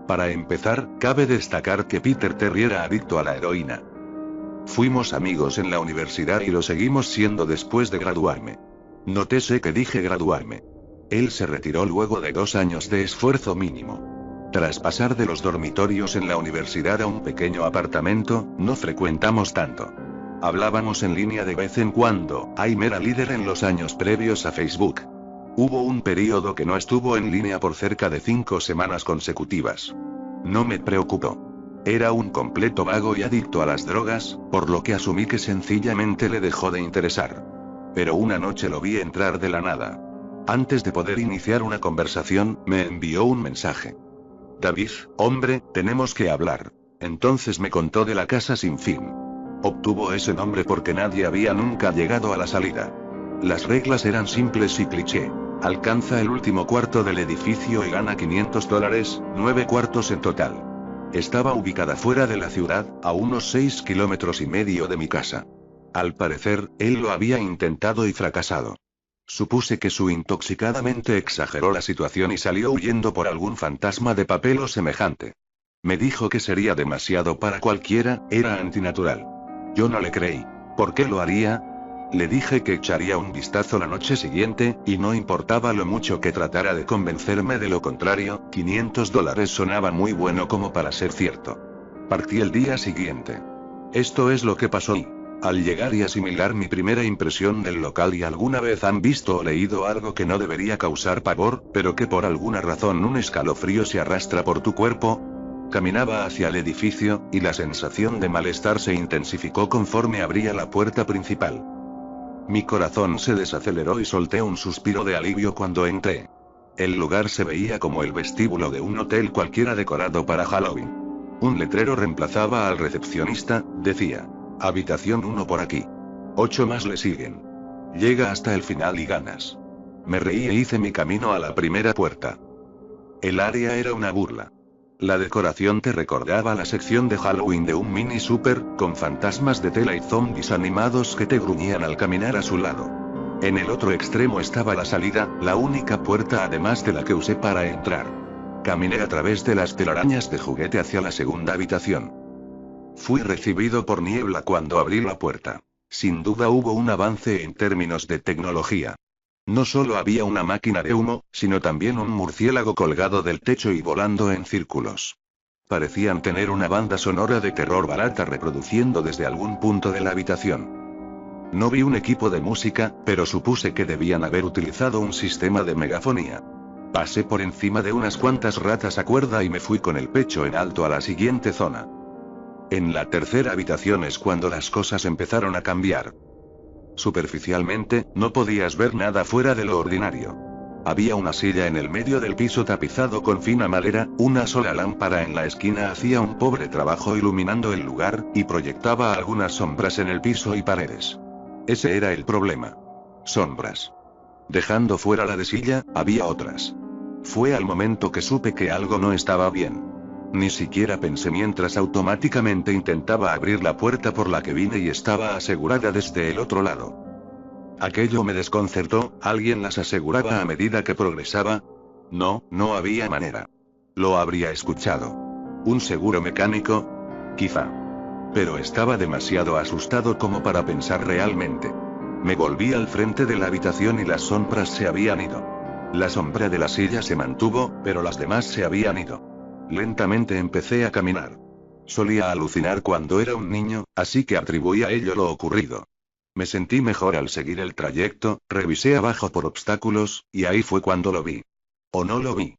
Para empezar, cabe destacar que Peter Terry era adicto a la heroína. Fuimos amigos en la universidad y lo seguimos siendo después de graduarme. Nótese que dije graduarme. Él se retiró luego de 2 años de esfuerzo mínimo. Tras pasar de los dormitorios en la universidad a un pequeño apartamento, no frecuentamos tanto. Hablábamos en línea de vez en cuando. Aim era líder en los años previos a Facebook. Hubo un periodo que no estuvo en línea por cerca de 5 semanas consecutivas. No me preocupó. Era un completo vago y adicto a las drogas, por lo que asumí que sencillamente le dejó de interesar. Pero una noche lo vi entrar de la nada. Antes de poder iniciar una conversación, me envió un mensaje. David, hombre, tenemos que hablar. Entonces me contó de la casa sin fin. Obtuvo ese nombre porque nadie había nunca llegado a la salida. Las reglas eran simples y cliché. Alcanza el último cuarto del edificio y gana $500, 9 cuartos en total. Estaba ubicada fuera de la ciudad, a unos 6,5 kilómetros de mi casa. Al parecer, él lo había intentado y fracasado. Supuse que su intoxicada mente exageró la situación y salió huyendo por algún fantasma de papel o semejante. Me dijo que sería demasiado para cualquiera, era antinatural. Yo no le creí. ¿Por qué lo haría? Le dije que echaría un vistazo la noche siguiente, y no importaba lo mucho que tratara de convencerme de lo contrario, $500 sonaba muy bueno como para ser cierto. Partí el día siguiente. Esto es lo que pasó. Al llegar y asimilar mi primera impresión del local, y alguna vez han visto o leído algo que no debería causar pavor, pero que por alguna razón un escalofrío se arrastra por tu cuerpo. Caminaba hacia el edificio, y la sensación de malestar se intensificó conforme abría la puerta principal. Mi corazón se desaceleró y solté un suspiro de alivio cuando entré. El lugar se veía como el vestíbulo de un hotel cualquiera decorado para Halloween. Un letrero reemplazaba al recepcionista, decía: Habitación 1 por aquí. 8 más le siguen. Llega hasta el final y ganas. Me reí e hice mi camino a la primera puerta. El área era una burla. La decoración te recordaba la sección de Halloween de un mini super, con fantasmas de tela y zombies animados que te gruñían al caminar a su lado. En el otro extremo estaba la salida, la única puerta además de la que usé para entrar. Caminé a través de las telarañas de juguete hacia la segunda habitación. Fui recibido por niebla cuando abrí la puerta. Sin duda hubo un avance en términos de tecnología. No solo había una máquina de humo, sino también un murciélago colgado del techo y volando en círculos. Parecían tener una banda sonora de terror barata reproduciendo desde algún punto de la habitación. No vi un equipo de música, pero supuse que debían haber utilizado un sistema de megafonía. Pasé por encima de unas cuantas ratas a cuerda y me fui con el pecho en alto a la siguiente zona. En la tercera habitación es cuando las cosas empezaron a cambiar. Superficialmente, no podías ver nada fuera de lo ordinario. Había una silla en el medio del piso tapizado con fina madera, una sola lámpara en la esquina hacía un pobre trabajo iluminando el lugar, y proyectaba algunas sombras en el piso y paredes. Ese era el problema. Sombras. Dejando fuera la de silla, había otras. Fue al momento que supe que algo no estaba bien. Ni siquiera pensé mientras automáticamente intentaba abrir la puerta por la que vine y estaba asegurada desde el otro lado. Aquello me desconcertó, ¿alguien las aseguraba a medida que progresaba? No, no había manera. Lo habría escuchado. ¿Un seguro mecánico? Quizá. Pero estaba demasiado asustado como para pensar realmente. Me volví al frente de la habitación y las sombras se habían ido. La sombra de la silla se mantuvo, pero las demás se habían ido. Lentamente empecé a caminar. Solía alucinar cuando era un niño, así que atribuí a ello lo ocurrido. Me sentí mejor al seguir el trayecto, revisé abajo por obstáculos, y ahí fue cuando lo vi. O no lo vi.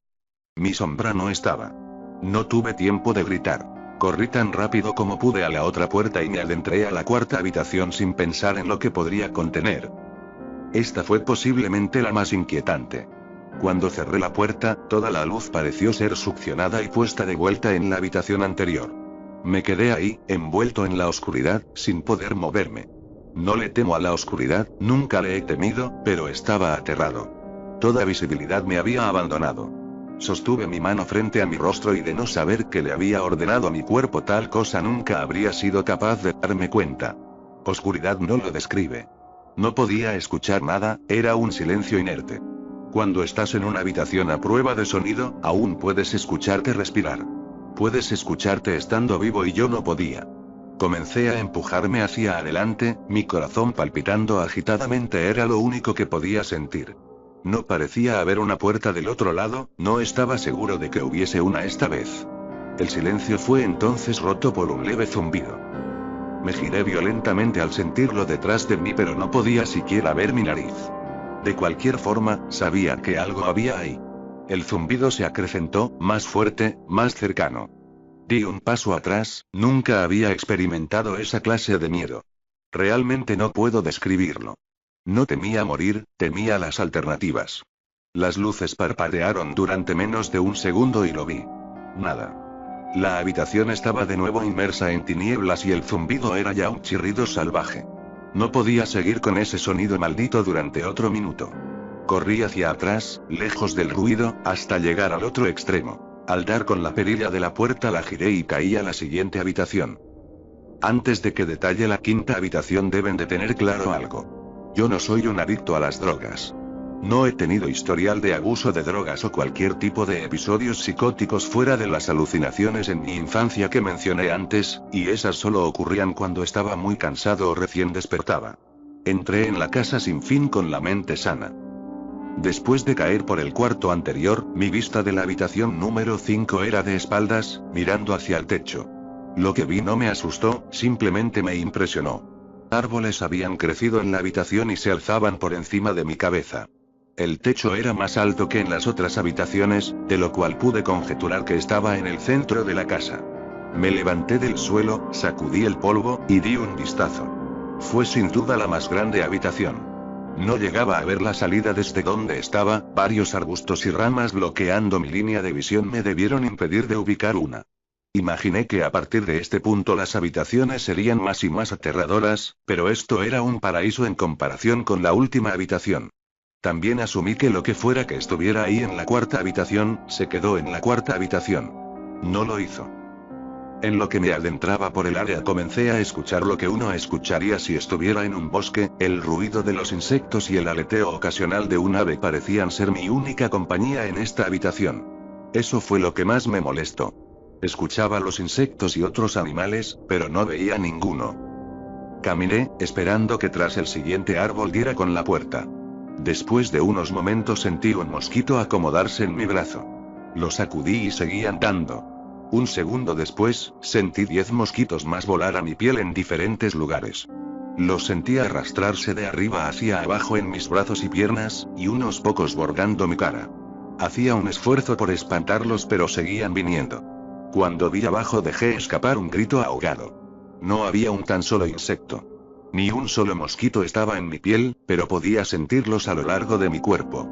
Mi sombra no estaba. No tuve tiempo de gritar. Corrí tan rápido como pude a la otra puerta y me adentré a la cuarta habitación sin pensar en lo que podría contener. Esta fue posiblemente la más inquietante. Cuando cerré la puerta, toda la luz pareció ser succionada y puesta de vuelta en la habitación anterior. Me quedé ahí, envuelto en la oscuridad, sin poder moverme. No le temo a la oscuridad, nunca le he temido, pero estaba aterrado. Toda visibilidad me había abandonado. Sostuve mi mano frente a mi rostro y de no saber que le había ordenado a mi cuerpo tal cosa nunca habría sido capaz de darme cuenta. Oscuridad no lo describe. No podía escuchar nada, era un silencio inerte. Cuando estás en una habitación a prueba de sonido, aún puedes escucharte respirar. Puedes escucharte estando vivo y yo no podía. Comencé a empujarme hacia adelante, mi corazón palpitando agitadamente era lo único que podía sentir. No parecía haber una puerta del otro lado, no estaba seguro de que hubiese una esta vez. El silencio fue entonces roto por un leve zumbido. Me giré violentamente al sentirlo detrás de mí, pero no podía siquiera ver mi nariz. De cualquier forma, sabía que algo había ahí. El zumbido se acrecentó, más fuerte, más cercano. Di un paso atrás, nunca había experimentado esa clase de miedo. Realmente no puedo describirlo. No temía morir, temía las alternativas. Las luces parpadearon durante menos de un segundo y lo vi. Nada. La habitación estaba de nuevo inmersa en tinieblas y el zumbido era ya un chirrido salvaje. No podía seguir con ese sonido maldito durante otro minuto. Corrí hacia atrás, lejos del ruido, hasta llegar al otro extremo. Al dar con la perilla de la puerta la giré y caí a la siguiente habitación. Antes de que detalle la quinta habitación deben de tener claro algo. Yo no soy un adicto a las drogas. No he tenido historial de abuso de drogas o cualquier tipo de episodios psicóticos fuera de las alucinaciones en mi infancia que mencioné antes, y esas solo ocurrían cuando estaba muy cansado o recién despertaba. Entré en la casa sin fin con la mente sana. Después de caer por el cuarto anterior, mi vista de la habitación número 5 era de espaldas, mirando hacia el techo. Lo que vi no me asustó, simplemente me impresionó. Árboles habían crecido en la habitación y se alzaban por encima de mi cabeza. El techo era más alto que en las otras habitaciones, de lo cual pude conjeturar que estaba en el centro de la casa. Me levanté del suelo, sacudí el polvo, y di un vistazo. Fue sin duda la más grande habitación. No llegaba a ver la salida desde donde estaba, varios arbustos y ramas bloqueando mi línea de visión me debieron impedir de ubicar una. Imaginé que a partir de este punto las habitaciones serían más y más aterradoras, pero esto era un paraíso en comparación con la última habitación. También asumí que lo que fuera que estuviera ahí en la cuarta habitación, se quedó en la cuarta habitación. No lo hizo. En lo que me adentraba por el área comencé a escuchar lo que uno escucharía si estuviera en un bosque, el ruido de los insectos y el aleteo ocasional de un ave parecían ser mi única compañía en esta habitación. Eso fue lo que más me molestó. Escuchaba los insectos y otros animales, pero no veía ninguno. Caminé, esperando que tras el siguiente árbol diera con la puerta. Después de unos momentos sentí un mosquito acomodarse en mi brazo. Lo sacudí y seguí andando. Un segundo después, sentí 10 mosquitos más volar a mi piel en diferentes lugares. Los sentí arrastrarse de arriba hacia abajo en mis brazos y piernas, y unos pocos bordando mi cara. Hacía un esfuerzo por espantarlos, pero seguían viniendo. Cuando vi abajo dejé escapar un grito ahogado. No había un tan solo insecto. Ni un solo mosquito estaba en mi piel, pero podía sentirlos a lo largo de mi cuerpo.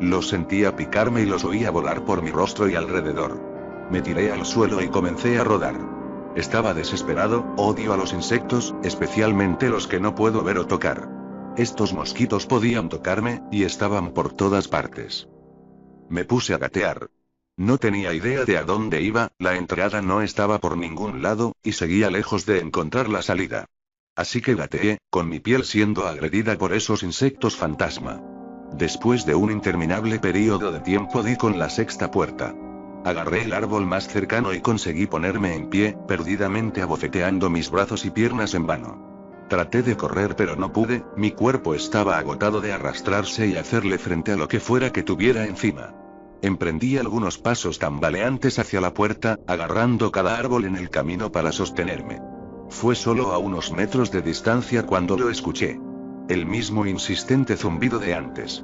Los sentía picarme y los oía volar por mi rostro y alrededor. Me tiré al suelo y comencé a rodar. Estaba desesperado, odio a los insectos, especialmente los que no puedo ver o tocar. Estos mosquitos podían tocarme, y estaban por todas partes. Me puse a gatear. No tenía idea de a dónde iba, la entrada no estaba por ningún lado, y seguía lejos de encontrar la salida. Así que gateé, con mi piel siendo agredida por esos insectos fantasma. Después de un interminable período de tiempo di con la sexta puerta. Agarré el árbol más cercano y conseguí ponerme en pie, perdidamente abofeteando mis brazos y piernas en vano. Traté de correr pero no pude, mi cuerpo estaba agotado de arrastrarse y hacerle frente a lo que fuera que tuviera encima. Emprendí algunos pasos tambaleantes hacia la puerta, agarrando cada árbol en el camino para sostenerme. Fue solo a unos metros de distancia cuando lo escuché. El mismo insistente zumbido de antes.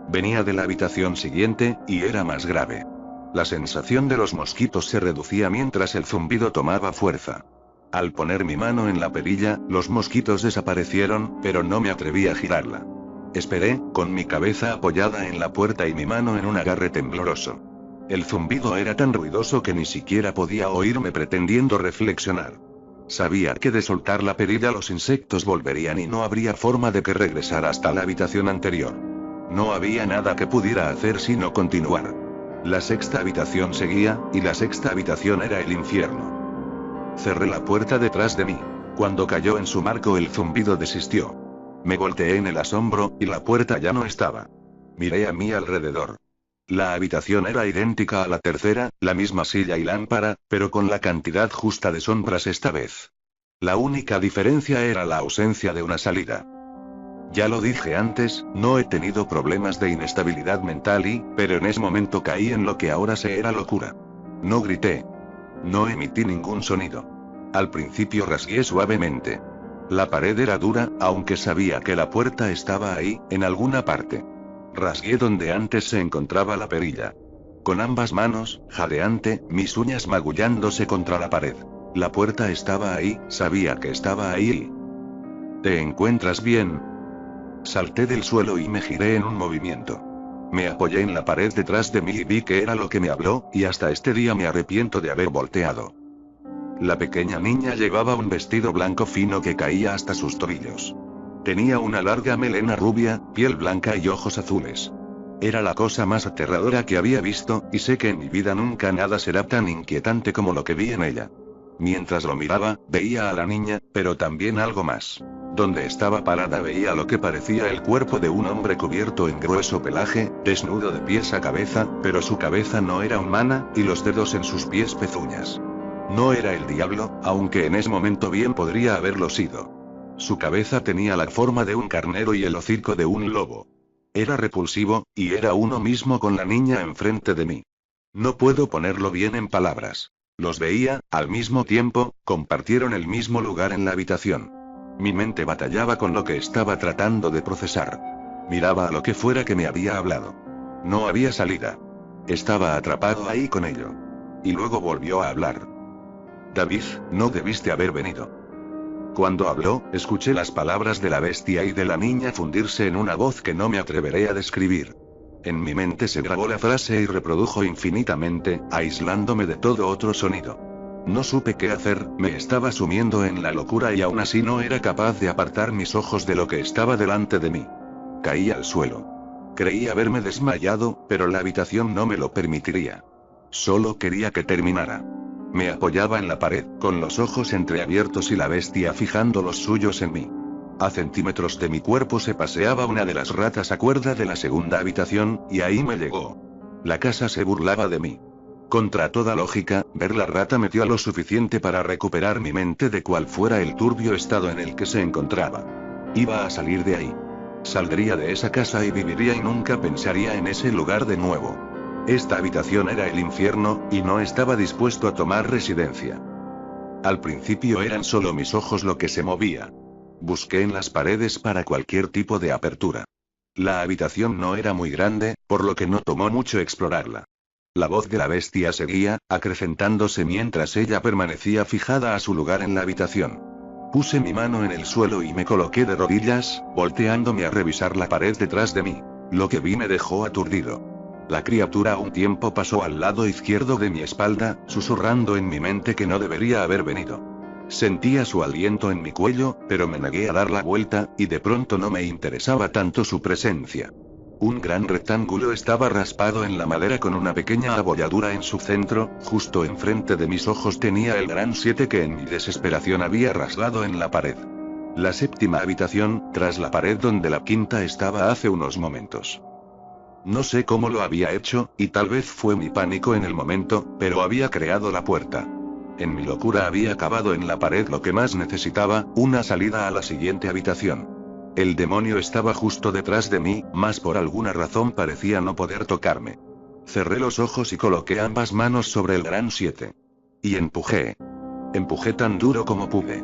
Venía de la habitación siguiente, y era más grave. La sensación de los mosquitos se reducía mientras el zumbido tomaba fuerza. Al poner mi mano en la perilla, los mosquitos desaparecieron, pero no me atreví a girarla. Esperé, con mi cabeza apoyada en la puerta y mi mano en un agarre tembloroso. El zumbido era tan ruidoso que ni siquiera podía oírme pretendiendo reflexionar. Sabía que de soltar la perilla los insectos volverían y no habría forma de que regresara hasta la habitación anterior. No había nada que pudiera hacer sino continuar. La sexta habitación seguía, y la sexta habitación era el infierno. Cerré la puerta detrás de mí. Cuando cayó en su marco el zumbido desistió. Me volteé en el asombro, y la puerta ya no estaba. Miré a mi alrededor. La habitación era idéntica a la tercera, la misma silla y lámpara, pero con la cantidad justa de sombras esta vez. La única diferencia era la ausencia de una salida. Ya lo dije antes, no he tenido problemas de inestabilidad mental pero en ese momento caí en lo que ahora sé era locura. No grité. No emití ningún sonido. Al principio rasgué suavemente. La pared era dura, aunque sabía que la puerta estaba ahí, en alguna parte. Rasgué donde antes se encontraba la perilla. Con ambas manos, jadeante, mis uñas magullándose contra la pared. La puerta estaba ahí, sabía que estaba ahí. ¿Te encuentras bien? Salté del suelo y me giré en un movimiento. Me apoyé en la pared detrás de mí y vi que era lo que me habló, y hasta este día me arrepiento de haber volteado. La pequeña niña llevaba un vestido blanco fino que caía hasta sus tobillos. Tenía una larga melena rubia, piel blanca y ojos azules. Era la cosa más aterradora que había visto, y sé que en mi vida nunca nada será tan inquietante como lo que vi en ella. Mientras lo miraba, veía a la niña, pero también algo más. Donde estaba parada veía lo que parecía el cuerpo de un hombre cubierto en grueso pelaje, desnudo de pies a cabeza, pero su cabeza no era humana, y los dedos en sus pies pezuñas. No era el diablo, aunque en ese momento bien podría haberlo sido. Su cabeza tenía la forma de un carnero y el hocico de un lobo. Era repulsivo, y era uno mismo con la niña enfrente de mí. No puedo ponerlo bien en palabras. Los veía, al mismo tiempo, compartieron el mismo lugar en la habitación. Mi mente batallaba con lo que estaba tratando de procesar. Miraba a lo que fuera que me había hablado. No había salida. Estaba atrapado ahí con ello. Y luego volvió a hablar. David, no debiste haber venido. Cuando habló, escuché las palabras de la bestia y de la niña fundirse en una voz que no me atreveré a describir. En mi mente se grabó la frase y reprodujo infinitamente, aislándome de todo otro sonido. No supe qué hacer, me estaba sumiendo en la locura y aún así no era capaz de apartar mis ojos de lo que estaba delante de mí. Caí al suelo. Creí haberme desmayado, pero la habitación no me lo permitiría. Solo quería que terminara. Me apoyaba en la pared, con los ojos entreabiertos y la bestia fijando los suyos en mí. A centímetros de mi cuerpo se paseaba una de las ratas a cuerda de la segunda habitación, y ahí me llegó. La casa se burlaba de mí. Contra toda lógica, ver la rata me dio lo suficiente para recuperar mi mente de cual fuera el turbio estado en el que se encontraba. Iba a salir de ahí. Saldría de esa casa y viviría y nunca pensaría en ese lugar de nuevo. Esta habitación era el infierno, y no estaba dispuesto a tomar residencia. Al principio eran solo mis ojos lo que se movía. Busqué en las paredes para cualquier tipo de apertura. La habitación no era muy grande, por lo que no tomó mucho explorarla. La voz de la bestia seguía, acrecentándose mientras ella permanecía fijada a su lugar en la habitación. Puse mi mano en el suelo y me coloqué de rodillas, volteándome a revisar la pared detrás de mí. Lo que vi me dejó aturdido. La criatura a un tiempo pasó al lado izquierdo de mi espalda, susurrando en mi mente que no debería haber venido. Sentía su aliento en mi cuello, pero me negué a dar la vuelta, y de pronto no me interesaba tanto su presencia. Un gran rectángulo estaba raspado en la madera con una pequeña abolladura en su centro, justo enfrente de mis ojos tenía el gran 7 que en mi desesperación había rasgado en la pared. La séptima habitación, tras la pared donde la quinta estaba hace unos momentos. No sé cómo lo había hecho, y tal vez fue mi pánico en el momento, pero había creado la puerta. En mi locura había cavado en la pared lo que más necesitaba, una salida a la siguiente habitación. El demonio estaba justo detrás de mí, mas por alguna razón parecía no poder tocarme. Cerré los ojos y coloqué ambas manos sobre el gran 7. Y empujé. Empujé tan duro como pude.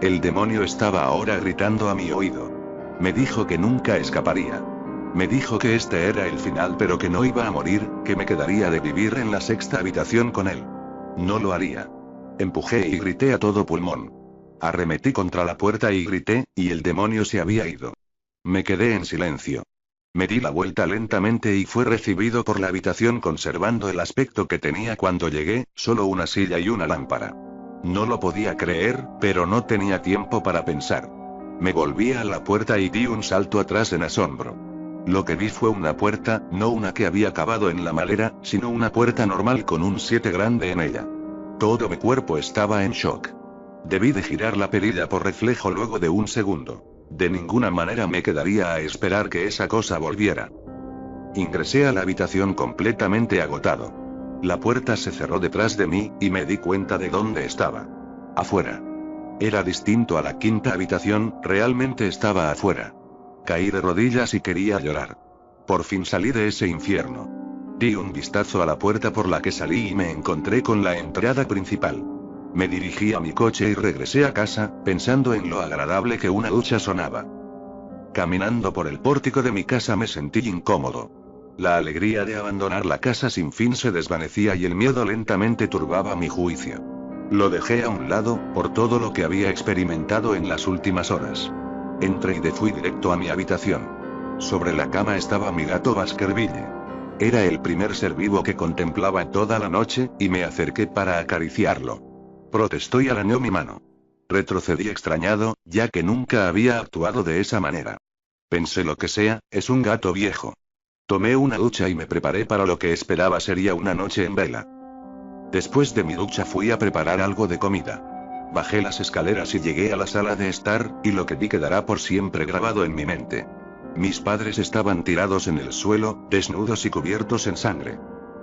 El demonio estaba ahora gritando a mi oído. Me dijo que nunca escaparía. Me dijo que este era el final, pero que no iba a morir, que me quedaría de vivir en la sexta habitación con él. No lo haría. Empujé y grité a todo pulmón. Arremetí contra la puerta y grité, y el demonio se había ido. Me quedé en silencio. Me di la vuelta lentamente y fue recibido por la habitación conservando el aspecto que tenía cuando llegué, solo una silla y una lámpara. No lo podía creer, pero no tenía tiempo para pensar. Me volví a la puerta y di un salto atrás en asombro. Lo que vi fue una puerta, no una que había cavado en la madera, sino una puerta normal con un 7 grande en ella. Todo mi cuerpo estaba en shock. Debí de girar la perilla por reflejo luego de un segundo. De ninguna manera me quedaría a esperar que esa cosa volviera. Ingresé a la habitación completamente agotado. La puerta se cerró detrás de mí, y me di cuenta de dónde estaba. Afuera. Era distinto a la quinta habitación, realmente estaba afuera. Caí de rodillas y quería llorar. Por fin salí de ese infierno. Di un vistazo a la puerta por la que salí y me encontré con la entrada principal. Me dirigí a mi coche y regresé a casa, pensando en lo agradable que una ducha sonaba. Caminando por el pórtico de mi casa me sentí incómodo. La alegría de abandonar la casa sin fin se desvanecía y el miedo lentamente turbaba mi juicio. Lo dejé a un lado, por todo lo que había experimentado en las últimas horas. Entré y fui directo a mi habitación. Sobre la cama estaba mi gato Baskerville. Era el primer ser vivo que contemplaba toda la noche, y me acerqué para acariciarlo. Protestó y arañó mi mano. Retrocedí extrañado, ya que nunca había actuado de esa manera. Pensé lo que sea, es un gato viejo. Tomé una ducha y me preparé para lo que esperaba sería una noche en vela. Después de mi ducha fui a preparar algo de comida. Bajé las escaleras y llegué a la sala de estar, y lo que vi quedará por siempre grabado en mi mente. Mis padres estaban tirados en el suelo, desnudos y cubiertos en sangre.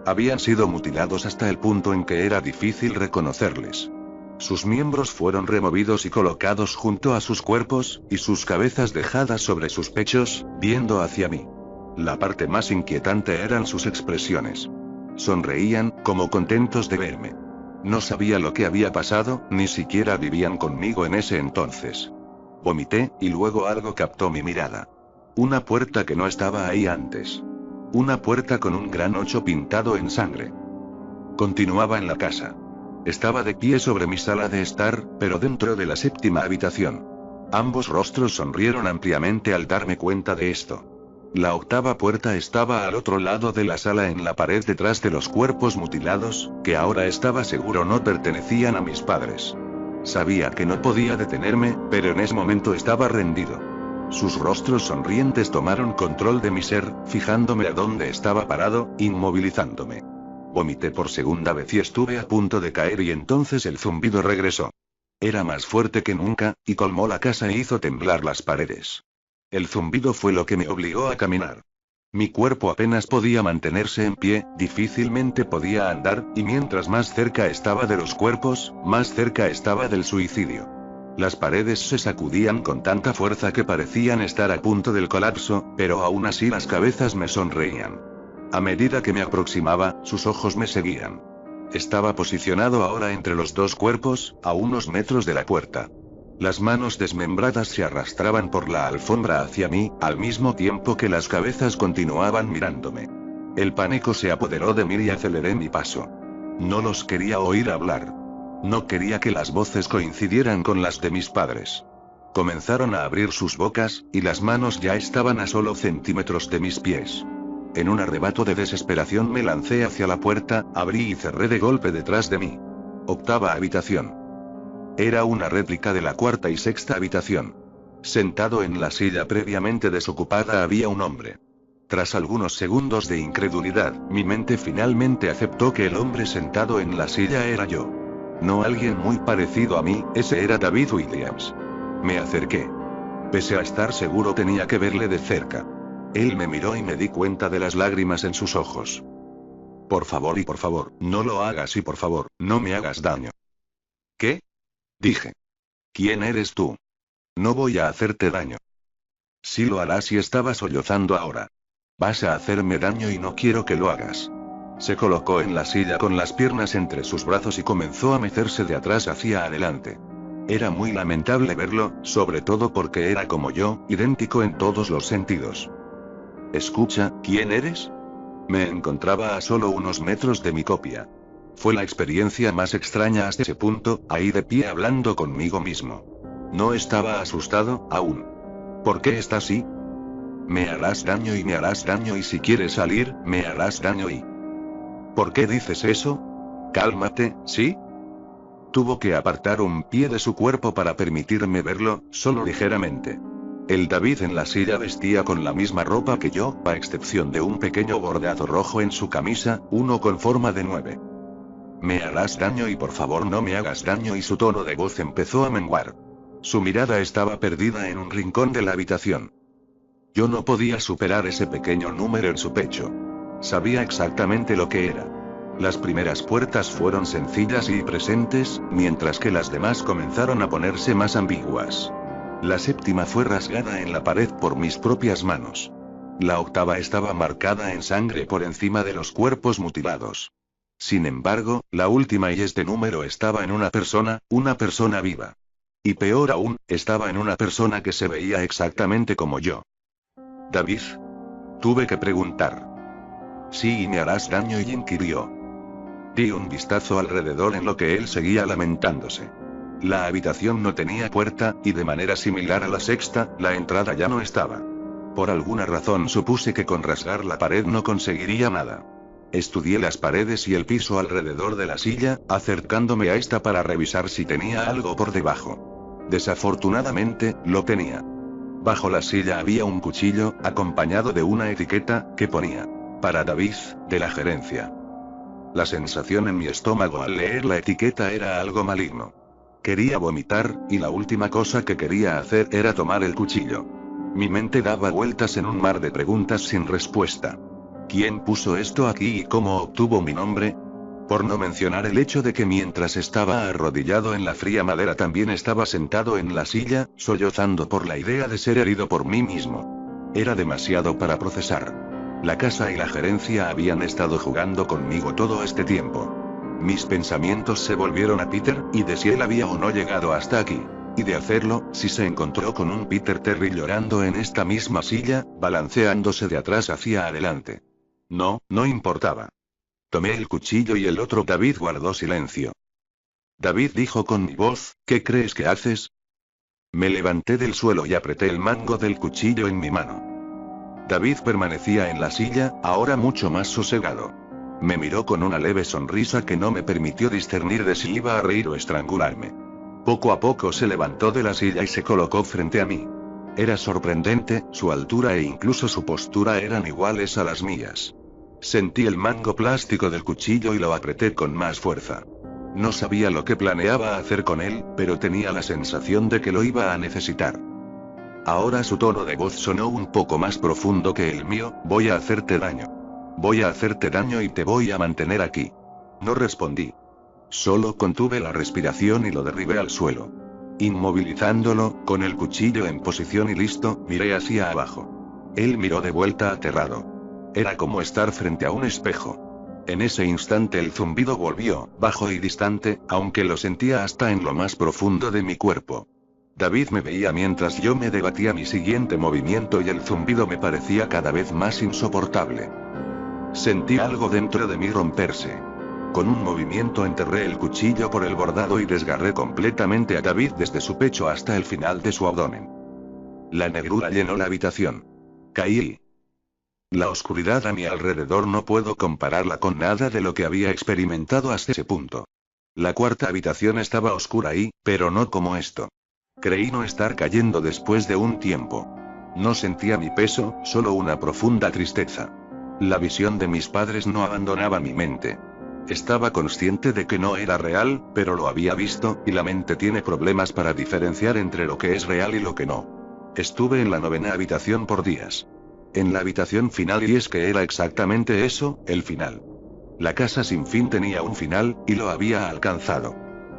Habían sido mutilados hasta el punto en que era difícil reconocerles. Sus miembros fueron removidos y colocados junto a sus cuerpos, y sus cabezas dejadas sobre sus pechos, viendo hacia mí. La parte más inquietante eran sus expresiones. Sonreían, como contentos de verme. No sabía lo que había pasado, ni siquiera vivían conmigo en ese entonces. Vomité, y luego algo captó mi mirada. Una puerta que no estaba ahí antes. Una puerta con un gran 8 pintado en sangre. Continuaba en la casa. Estaba de pie sobre mi sala de estar, pero dentro de la séptima habitación. Ambos rostros sonrieron ampliamente al darme cuenta de esto. La octava puerta estaba al otro lado de la sala en la pared detrás de los cuerpos mutilados, que ahora estaba seguro no pertenecían a mis padres. Sabía que no podía detenerme, pero en ese momento estaba rendido. Sus rostros sonrientes tomaron control de mi ser, fijándome a donde estaba parado, inmovilizándome. Vomité por segunda vez y estuve a punto de caer y entonces el zumbido regresó. Era más fuerte que nunca, y colmó la casa e hizo temblar las paredes. El zumbido fue lo que me obligó a caminar. Mi cuerpo apenas podía mantenerse en pie, difícilmente podía andar, y mientras más cerca estaba de los cuerpos, más cerca estaba del suicidio. Las paredes se sacudían con tanta fuerza que parecían estar a punto del colapso, pero aún así las cabezas me sonreían. A medida que me aproximaba, sus ojos me seguían. Estaba posicionado ahora entre los dos cuerpos, a unos metros de la puerta. Las manos desmembradas se arrastraban por la alfombra hacia mí, al mismo tiempo que las cabezas continuaban mirándome. El pánico se apoderó de mí y aceleré mi paso. No los quería oír hablar. No quería que las voces coincidieran con las de mis padres. Comenzaron a abrir sus bocas, y las manos ya estaban a solo centímetros de mis pies. En un arrebato de desesperación me lancé hacia la puerta, abrí y cerré de golpe detrás de mí. Octava habitación. Era una réplica de la cuarta y sexta habitación. Sentado en la silla previamente desocupada había un hombre. Tras algunos segundos de incredulidad, mi mente finalmente aceptó que el hombre sentado en la silla era yo. No alguien muy parecido a mí, ese era David Williams. Me acerqué. Pese a estar seguro tenía que verle de cerca. Él me miró y me di cuenta de las lágrimas en sus ojos. Por favor, no lo hagas y por favor, no me hagas daño. ¿Qué? Dije. ¿Quién eres tú? No voy a hacerte daño. Sí lo harás y estaba sollozando ahora. Vas a hacerme daño y no quiero que lo hagas. Se colocó en la silla con las piernas entre sus brazos y comenzó a mecerse de atrás hacia adelante. Era muy lamentable verlo, sobre todo porque era como yo, idéntico en todos los sentidos. Escucha, ¿quién eres? Me encontraba a solo unos metros de mi copia. Fue la experiencia más extraña hasta ese punto, ahí de pie hablando conmigo mismo. No estaba asustado, aún. ¿Por qué está así? Me harás daño y si quieres salir, me harás daño y... ¿Por qué dices eso? Cálmate, ¿sí? Tuvo que apartar un pie de su cuerpo para permitirme verlo, solo ligeramente. El David en la silla vestía con la misma ropa que yo, a excepción de un pequeño bordado rojo en su camisa, uno con forma de 9. Me harás daño y por favor no me hagas daño, y su tono de voz empezó a menguar. Su mirada estaba perdida en un rincón de la habitación. Yo no podía superar ese pequeño número en su pecho. Sabía exactamente lo que era. Las primeras puertas fueron sencillas y presentes, mientras que las demás comenzaron a ponerse más ambiguas. La séptima fue rasgada en la pared por mis propias manos. La octava estaba marcada en sangre por encima de los cuerpos mutilados. Sin embargo, la última y este número estaba en una persona viva. Y peor aún, estaba en una persona que se veía exactamente como yo. David. Tuve que preguntar. Sí, y me harás daño, y inquirió. Di un vistazo alrededor en lo que él seguía lamentándose. La habitación no tenía puerta, y de manera similar a la sexta, la entrada ya no estaba. Por alguna razón supuse que con rasgar la pared no conseguiría nada. Estudié las paredes y el piso alrededor de la silla, acercándome a esta para revisar si tenía algo por debajo. Desafortunadamente, lo tenía. Bajo la silla había un cuchillo, acompañado de una etiqueta, que ponía: para David, de la gerencia. La sensación en mi estómago al leer la etiqueta era algo maligno. Quería vomitar, y la última cosa que quería hacer era tomar el cuchillo. Mi mente daba vueltas en un mar de preguntas sin respuesta. ¿Quién puso esto aquí y cómo obtuvo mi nombre? Por no mencionar el hecho de que mientras estaba arrodillado en la fría madera también estaba sentado en la silla, sollozando por la idea de ser herido por mí mismo. Era demasiado para procesar. La casa y la gerencia habían estado jugando conmigo todo este tiempo. Mis pensamientos se volvieron a Peter, y de si él había o no llegado hasta aquí. Y de hacerlo, si se encontró con un Peter Terry llorando en esta misma silla, balanceándose de atrás hacia adelante. No, no importaba. Tomé el cuchillo y el otro David guardó silencio. David dijo con mi voz, ¿qué crees que haces? Me levanté del suelo y apreté el mango del cuchillo en mi mano. David permanecía en la silla, ahora mucho más sosegado. Me miró con una leve sonrisa que no me permitió discernir de si iba a reír o estrangularme. Poco a poco se levantó de la silla y se colocó frente a mí. Era sorprendente, su altura e incluso su postura eran iguales a las mías. Sentí el mango plástico del cuchillo y lo apreté con más fuerza. No sabía lo que planeaba hacer con él, pero tenía la sensación de que lo iba a necesitar. Ahora su tono de voz sonó un poco más profundo que el mío: voy a hacerte daño. Voy a hacerte daño y te voy a mantener aquí. No respondí. Solo contuve la respiración y lo derribé al suelo. Inmovilizándolo, con el cuchillo en posición y listo, miré hacia abajo. Él miró de vuelta aterrado. Era como estar frente a un espejo. En ese instante el zumbido volvió, bajo y distante, aunque lo sentía hasta en lo más profundo de mi cuerpo. David me veía mientras yo me debatía mi siguiente movimiento y el zumbido me parecía cada vez más insoportable. Sentí algo dentro de mí romperse. Con un movimiento enterré el cuchillo por el bordado y desgarré completamente a David desde su pecho hasta el final de su abdomen. La negrura llenó la habitación. Caí. La oscuridad a mi alrededor no puedo compararla con nada de lo que había experimentado hasta ese punto. La cuarta habitación estaba oscura pero no como esto. Creí no estar cayendo después de un tiempo. No sentía mi peso, solo una profunda tristeza. La visión de mis padres no abandonaba mi mente. Estaba consciente de que no era real, pero lo había visto, y la mente tiene problemas para diferenciar entre lo que es real y lo que no. Estuve en la 9ª habitación por días. En la habitación final, y es que era exactamente eso, el final. La casa sin fin tenía un final, y lo había alcanzado.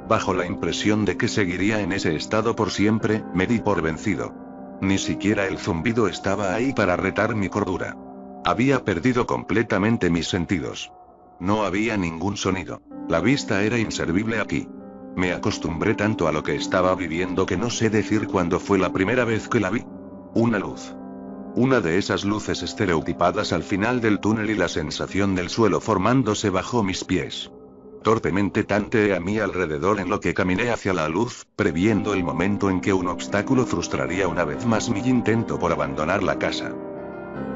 Bajo la impresión de que seguiría en ese estado por siempre, me di por vencido. Ni siquiera el zumbido estaba ahí para retar mi cordura. Había perdido completamente mis sentidos. No había ningún sonido. La vista era inservible aquí. Me acostumbré tanto a lo que estaba viviendo que no sé decir cuándo fue la primera vez que la vi. Una luz. una de esas luces estereotipadas al final del túnel y la sensación del suelo formándose bajo mis pies. Torpemente tanteé a mi alrededor en lo que caminé hacia la luz, previendo el momento en que un obstáculo frustraría una vez más mi intento por abandonar la casa.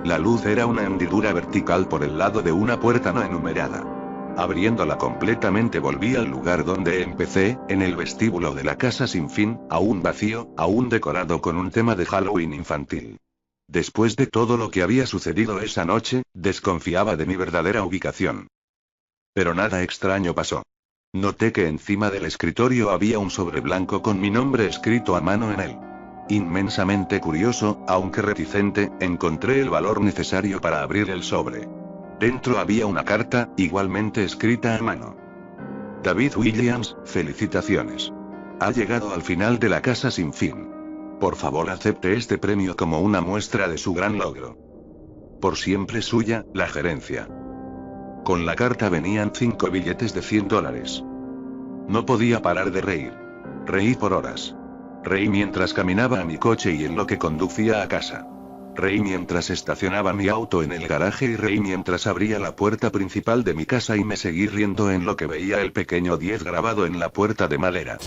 La luz era una hendidura vertical por el lado de una puerta no enumerada. Abriéndola completamente volví al lugar donde empecé, en el vestíbulo de la casa sin fin, aún vacío, aún decorado con un tema de Halloween infantil. Después de todo lo que había sucedido esa noche, desconfiaba de mi verdadera ubicación. Pero nada extraño pasó. Noté que encima del escritorio había un sobre blanco con mi nombre escrito a mano en él. Inmensamente curioso, aunque reticente, encontré el valor necesario para abrir el sobre. Dentro había una carta, igualmente escrita a mano. David Williams, felicitaciones. Ha llegado al final de la casa sin fin. Por favor acepte este premio como una muestra de su gran logro. Por siempre suya, la gerencia. Con la carta venían 5 billetes de $100. No podía parar de reír. Reí por horas. Reí mientras caminaba a mi coche y en lo que conducía a casa. Reí mientras estacionaba mi auto en el garaje y reí mientras abría la puerta principal de mi casa y me seguí riendo en lo que veía el pequeño 10 grabado en la puerta de madera.